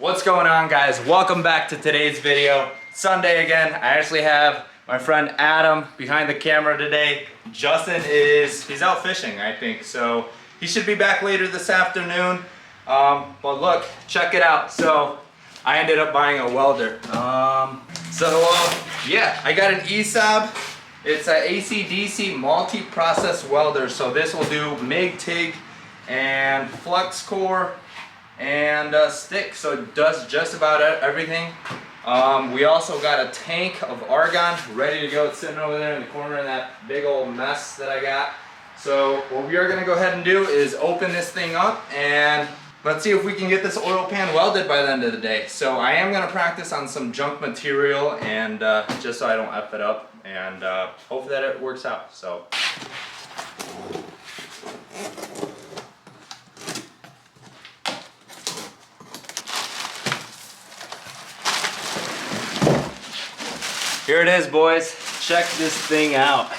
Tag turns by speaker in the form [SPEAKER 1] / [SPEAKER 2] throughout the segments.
[SPEAKER 1] What's going on, guys? Welcome back to today's video. Sunday again. I actually have my friend Adam behind the camera today. Justin he's out fishing, I think, so he should be back later this afternoon. But look, check it out. So I ended up buying a welder. Yeah, I got an ESAB. It's an AC/DC multi-process welder. So this will do MIG, TIG, and flux core and stick. So it does just about everything. We also got a tank of argon ready to go. It's sitting over there in the corner in that big old mess that I got. So what we are going to go ahead and do is open this thing up and let's see if we can get this oil pan welded by the end of the day. So I am going to practice on some junk material and just so I don't F it up, and hope that it works out. So here it is, boys. Check this thing out.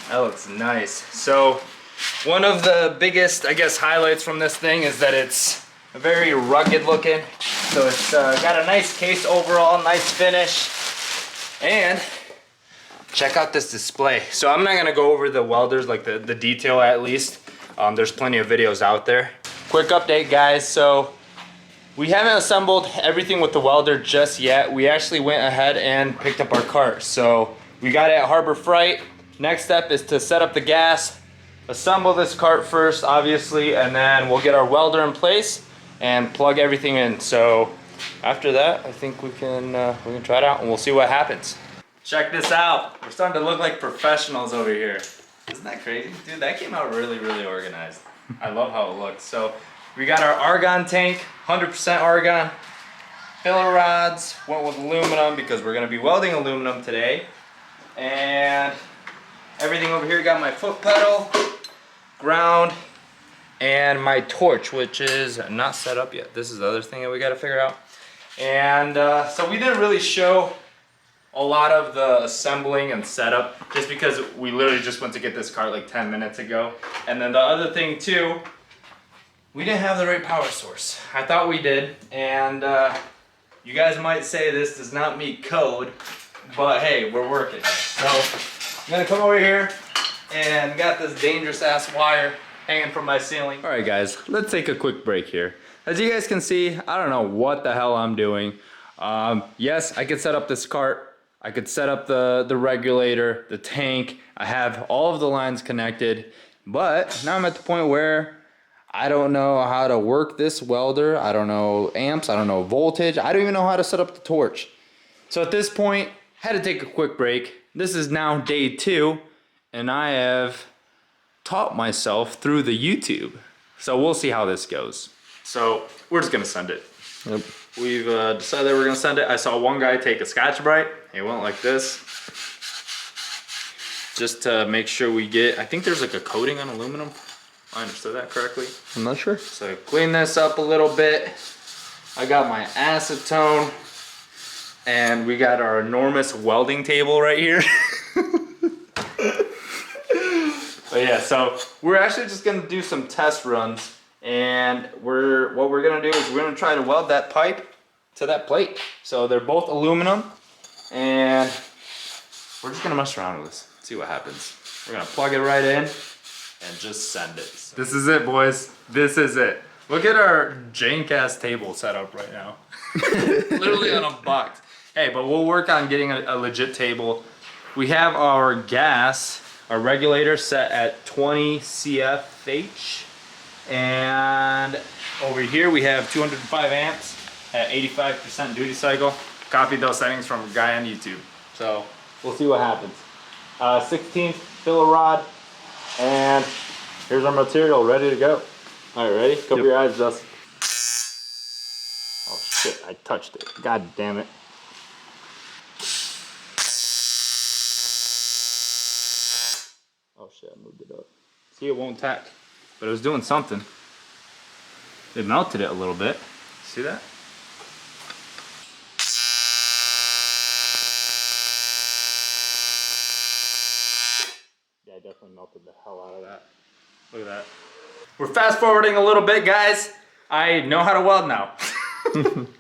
[SPEAKER 1] That looks nice. So one of the biggest, I guess, highlights from this thing is that it's very rugged looking. So it's got a nice case overall, nice finish. And check out this display. So I'm not gonna go over the welders, like the detail at least. There's plenty of videos out there. Quick update, guys. So we haven't assembled everything with the welder just yet. We actually went ahead and picked up our cart. So we got it at Harbor Freight. Next step is to set up the gas, assemble this cart first, obviously, and then we'll get our welder in place and plug everything in. So after that, I think we can try it out and we'll see what happens. Check this out. We're starting to look like professionals over here. Isn't that crazy? Dude, that came out really, really organized. I love how it looks. So we got our argon tank, 100% argon. Filler rods, went with aluminum because we're gonna be welding aluminum today. And everything over here, got my foot pedal, ground, and my torch, which is not set up yet. This is the other thing that we gotta figure out. And so we didn't really show a lot of the assembling and setup just because we literally just went to get this cart like 10 minutes ago. And then the other thing too, we didn't have the right power source. I thought we did, and you guys might say this does not meet code, but hey, we're working. So I'm gonna come over here and got this dangerous ass wire hanging from my ceiling. All right, guys, let's take a quick break here. As you guys can see, I don't know what the hell I'm doing. Yes, I could set up this cart. I could set up the regulator, the tank. I have all of the lines connected, but now I'm at the point where I don't know how to work this welder. I don't know amps, I don't know voltage. I don't even know how to set up the torch. So at this point, I had to take a quick break. This is now day 2, and I have taught myself through the YouTube. So we'll see how this goes. So we're just gonna send it. Yep. We've decided that we're gonna send it. I saw one guy take a Scotch-Brite. It went like this. Just to make sure we get, I think there's like a coating on aluminum. I understood that correctly.
[SPEAKER 2] I'm not sure.
[SPEAKER 1] So clean this up a little bit. I got my acetone, and we got our enormous welding table right here. But yeah, so we're actually just gonna do some test runs, and what we're gonna do is we're gonna try to weld that pipe to that plate. So they're both aluminum, and we're just gonna mess around with this, see what happens. We're gonna plug it right in and just send it. So this is it, boys. This is it. Look at our jank-ass table set up right now. Literally on a box. Hey, but we'll work on getting a legit table. We have our gas, our regulator set at 20 CFH. And over here we have 205 amps at 85% duty cycle. Copied those settings from a guy on YouTube. So we'll see what happens. 16th filler rod. And here's our material ready to go. All right, ready? Cover your eyes, Justin. Oh shit, I touched it. God damn it. Oh shit, I moved it up. See, it won't tack, but it was doing something. It melted it a little bit. See that? Yeah, I definitely melted the hell out of that. Look at that. We're fast forwarding a little bit, guys. I know how to weld now.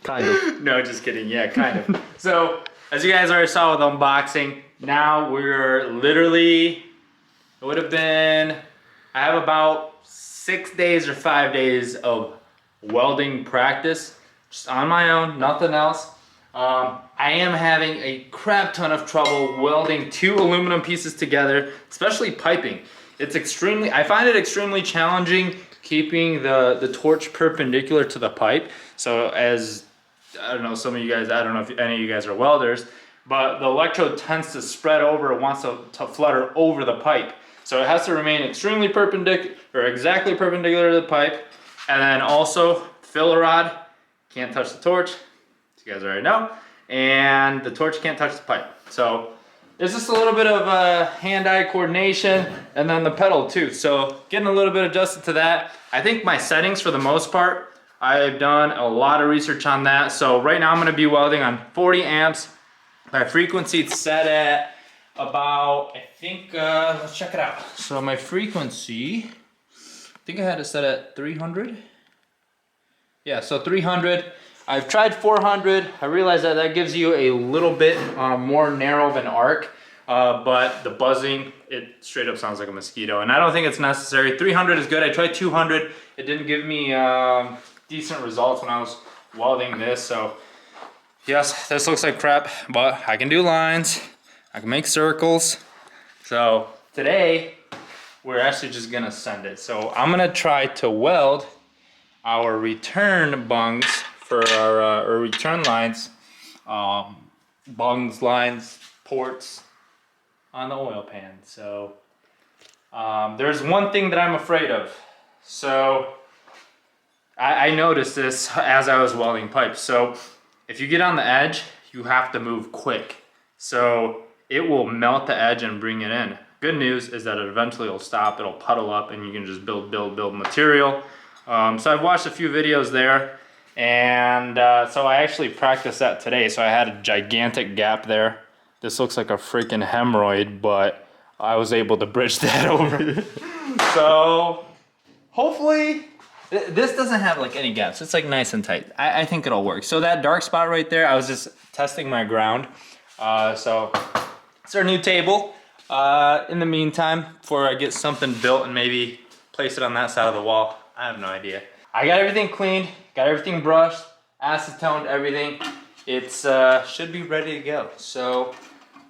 [SPEAKER 2] Kind of.
[SPEAKER 1] No, just kidding. Yeah, kind of. So, as you guys already saw with unboxing, now we're literally, it would have been, I have about 6 days or 5 days of welding practice, just on my own, nothing else. I am having a crap ton of trouble welding 2 aluminum pieces together, especially piping. It's I find it extremely challenging keeping the torch perpendicular to the pipe. So as, I don't know, some of you guys, I don't know if any of you guys are welders, but the electrode tends to spread over, it wants to flutter over the pipe. So it has to remain extremely perpendicular, or exactly perpendicular to the pipe. And then also, filler rod can't touch the torch, as you guys already know, and the torch can't touch the pipe. So there's just a little bit of hand-eye coordination, and then the pedal too. So getting a little bit adjusted to that. I think my settings for the most part, I've done a lot of research on that. So right now I'm gonna be welding on 40 amps. My frequency is set at about, I think, let's check it out. So my frequency, I think I had it set at 300. Yeah, so 300. I've tried 400. I realize that that gives you a little bit more narrow of an arc, but the buzzing, it straight up sounds like a mosquito, and I don't think it's necessary. 300 is good. I tried 200. It didn't give me decent results when I was welding this, so yes, this looks like crap, but I can do lines. I can make circles. So today, we're actually just gonna send it. So I'm gonna try to weld our return bungs for our return lines, bungs, lines, ports on the oil pan. So there's one thing that I'm afraid of. So I noticed this as I was welding pipes. So if you get on the edge, you have to move quick. So it will melt the edge and bring it in. Good news is that it eventually will stop, it'll puddle up, and you can just build material. So I've watched a few videos there, and so I actually practiced that today. So I had a gigantic gap there. This looks like a freaking hemorrhoid, but I was able to bridge that over. So hopefully, this doesn't have like any gaps. It's like nice and tight. I think it'll work. So that dark spot right there, I was just testing my ground. So it's our new table. In the meantime, before I get something built and maybe place it on that side of the wall, I have no idea. I got everything cleaned, got everything brushed, acetoned, everything. It's should be ready to go. So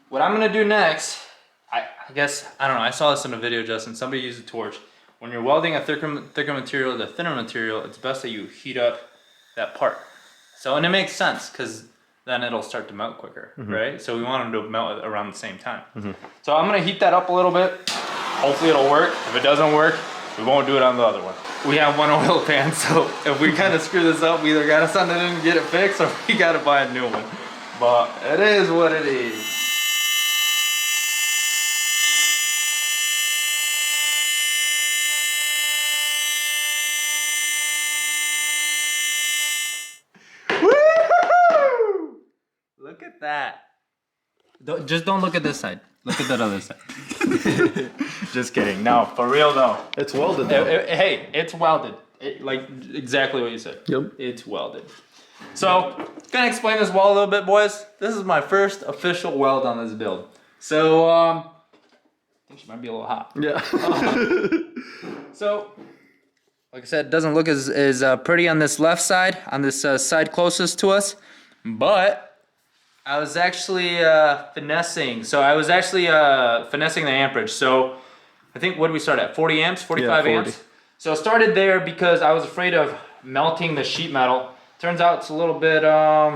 [SPEAKER 1] what I'm gonna do next, I guess, I don't know, I saw this in a video, Justin, somebody used a torch. When you're welding a thicker material to thinner material, it's best that you heat up that part. So, and it makes sense, because then it'll start to melt quicker, right? So we want them to melt around the same time. So I'm gonna heat that up a little bit. Hopefully it'll work. If it doesn't work, we won't do it on the other one. We have one oil pan, so if we kind of screw this up, we either gotta send it in and get it fixed, or we gotta buy a new one. But it is what it is. Woo! Look at that. Just don't look at this side. Look at that other side. Just kidding. No, for real though.
[SPEAKER 2] It's welded though.
[SPEAKER 1] Hey, it's welded. Like exactly what you said.
[SPEAKER 2] Yep.
[SPEAKER 1] It's welded. So, gonna explain this weld a little bit, boys. This is my first official weld on this build. So, I think she might be a little hot.
[SPEAKER 2] Yeah.
[SPEAKER 1] So, like I said, it doesn't look as pretty on this left side, on this side closest to us, but I was actually finessing. So I was actually finessing the amperage. So I think, what did we start at? 40 amps, 45 amps? So I started there because I was afraid of melting the sheet metal. Turns out it's a little bit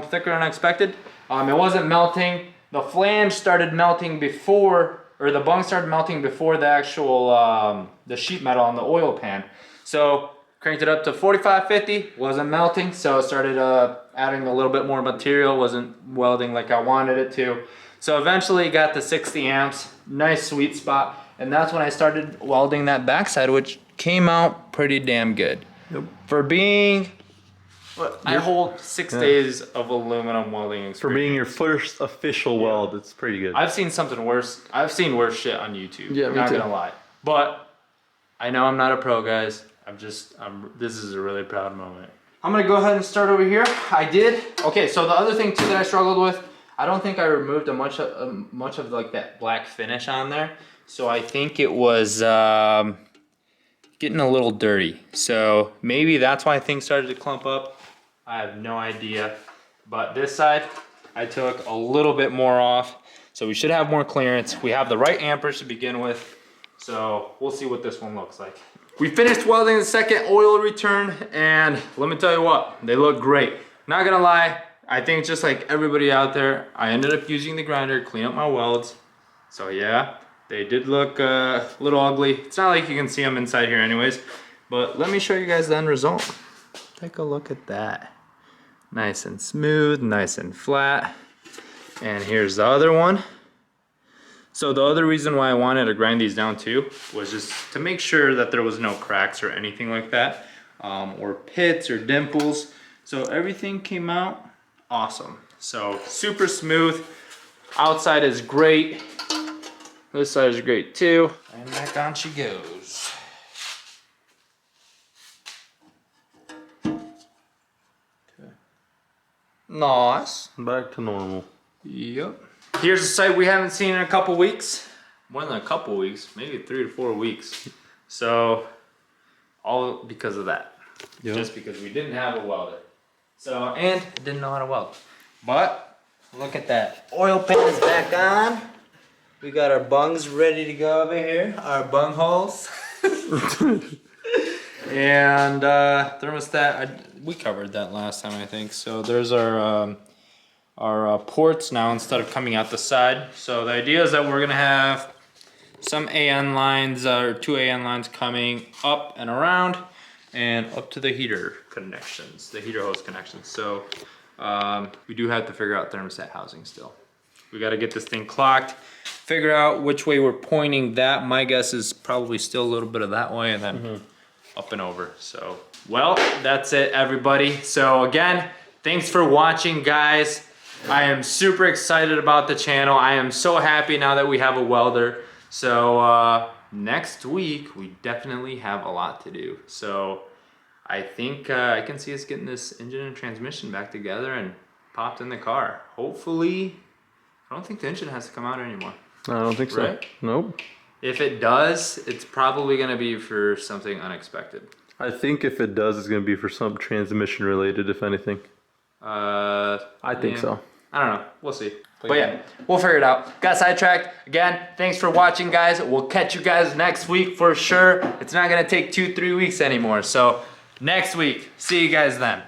[SPEAKER 1] thicker than I expected. It wasn't melting. The flange started melting before, or the bung started melting before the actual, the sheet metal on the oil pan. So cranked it up to 45, 50, wasn't melting. So I started adding a little bit more material, wasn't welding like I wanted it to. So eventually got to 60 amps, nice sweet spot. And that's when I started welding that backside, which came out pretty damn good.
[SPEAKER 2] Yep.
[SPEAKER 1] For being, I hold 6 days of aluminum welding experience.
[SPEAKER 2] For being your first official weld, it's pretty good.
[SPEAKER 1] I've seen something worse. I've seen worse shit on YouTube.
[SPEAKER 2] Yeah, me
[SPEAKER 1] not
[SPEAKER 2] too.
[SPEAKER 1] gonna lie. But I know I'm not a pro, guys. This is a really proud moment. I'm gonna go ahead and start over here. Okay, so the other thing too that I struggled with, I don't think I removed much of like that black finish on there. So I think it was getting a little dirty. So maybe that's why things started to clump up. I have no idea. But this side, I took a little bit more off. So we should have more clearance. We have the right amperage to begin with. So we'll see what this one looks like. We finished welding the second oil return, and let me tell you what, they look great. Not gonna lie, I think just like everybody out there, I ended up using the grinder to clean up my welds. So yeah, they did look a little ugly. It's not like you can see them inside here anyways, but let me show you guys the end result. Take a look at that. Nice and smooth, nice and flat. And here's the other one. So the other reason why I wanted to grind these down too was just to make sure that there was no cracks or anything like that, or pits or dimples. So everything came out awesome. So super smooth. Outside is great. This side is great too. And back on she goes. Nice.
[SPEAKER 2] Back to normal.
[SPEAKER 1] Yep. Here's a site we haven't seen in a couple weeks. More than a couple weeks, maybe 3 to 4 weeks. So, all because of that. Yep. Just because we didn't have a welder. So, and didn't know how to weld. But, look at that. Oil pan is back on. We got our bungs ready to go over here. Our bung holes. And thermostat, we covered that last time I think. So there's our ports now instead of coming out the side. So the idea is that we're gonna have some AN lines or 2 AN lines coming up and around and up to the heater connections, the heater hose connections. So we do have to figure out thermostat housing still. We got to get this thing clocked, figure out which way we're pointing that. My guess is probably still a little bit of that way and then up and over. So, well, that's it everybody. So again, thanks for watching guys. I am super excited about the channel. I am so happy now that we have a welder. So next week we definitely have a lot to do. So I think I can see us getting this engine and transmission back together and popped in the car. Hopefully, I don't think the engine has to come out anymore.
[SPEAKER 2] I don't think so.
[SPEAKER 1] Right?
[SPEAKER 2] Nope.
[SPEAKER 1] If it does, it's probably gonna be for something unexpected.
[SPEAKER 2] I think if it does, it's gonna be for some transmission related, if anything. I think so.
[SPEAKER 1] I don't know. We'll see. But yeah, we'll figure it out. Got sidetracked. Again, thanks for watching, guys. We'll catch you guys next week for sure. It's not gonna take 2-3 weeks anymore. So next week, see you guys then.